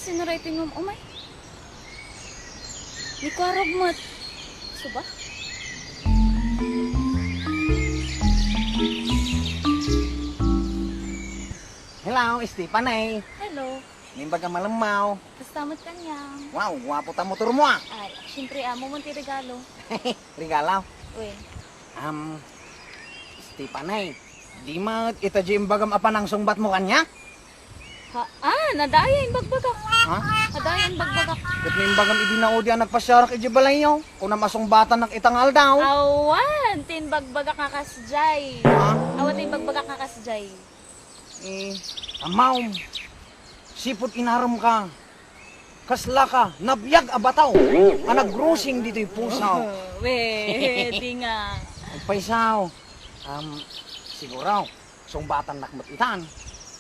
sinarating mo. Oh my. Di kwarog mo. Suba? Hello, Stephanie. Hello. Nimbaga malamaw. Kastamot kanyang. Wow, gwapo ta motor mo ah. Ay, siyempre, amo mo ti regalo. Regalaw. Uy. Stephanie, di ma itajim bagam apa nang sungbat mo kanya? Ha? Ah, nadayan bagbagak. Ha? Nadayan bagbagak. Kat may bagam ibinaudya nagpasyarak ijibalayo. Kung na masungbatan ng itangal daw. Awan, tin bagbagak nga kasjay. Ha? Awan, tin bagbagak nga kasjay. Amaw. Sipot inaram ka. Kasla ka, nabiyag abataw. Anag-grossing dito'y pusaw. We, di nga. Paisaw. Siguraw, sungbatan nak matitan.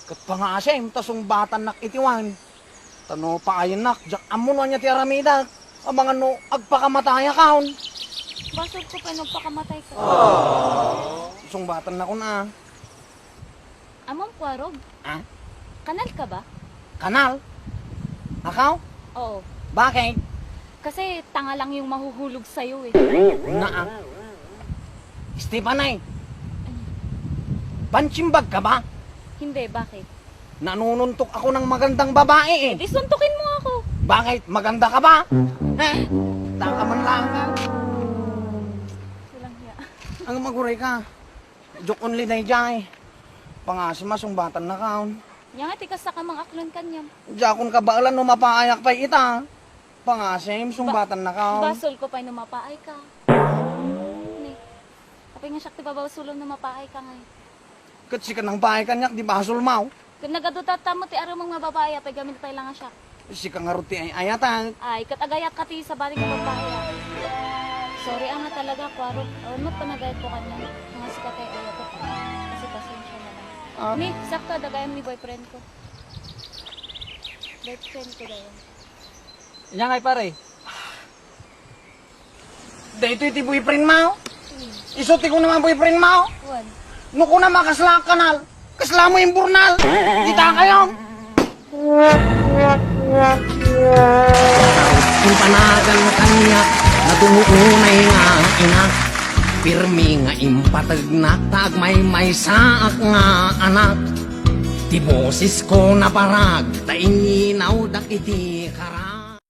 Kat pangasem, ta sungbatan nak itiwan. Tano pa ayon nak, jak amon niya ti aramida. Ang mga no, agpakamataya kaon. Basod ko pa nagpakamatay ka. Sungbatan na ko na. Amang kwarog, Ah? kanal ka ba? Kanal? Akaw? Oo. Bakit? Kasi tanga lang yung mahuhulog sa'yo eh. Naa. Stepanay, panchimbag ka ba? Hindi, bakit? Nanununtok ako ng magandang babae eh. Di suntukin mo ako. Bakit? Maganda ka ba? Taka man lang ka. Walang hiya. Ang maguray ka. Joke only na jay. Pangasima, sungbatan na kaon. Yang nga, tikas sa kamang aklon kanyang. Jakon ka baalan no mapaayak pa ita. Pangasim, sungbatan na kaon. Basol ko pa yung mapaay ka. Ni. Kapag nga siya tibabasulong na mapaay ka ngayon. Katsi ka ng bahay kanyak, di basol mau. Kung nagadutata mo, ti araw mga babae, apay gamit tayo lang nga siya. Si ka nga ruti ay ayatan. Ay, katagayat ka ti sa baling ng babae. Sorry, nga talaga, kwaro. Ano pa nagayat ko kanya? Mga sikat ay ayaw ko pa. Kasi pasensya na lang. Ni, sakto, dagayan ni boyfriend ko. Boyfriend ko dayon. Yan ay pare. Dito iti boyfriend mo. Isuti ko naman boyfriend mo. Juan. Nuko na makasla kanal. Kasla mo yung burnal. Kita kayo. Yung panagan kanya na tumuunay nga ina. Pirmi nga impatag na tagmay saak nga anak. Ti boses ko na parag, tainginaw dak iti karang.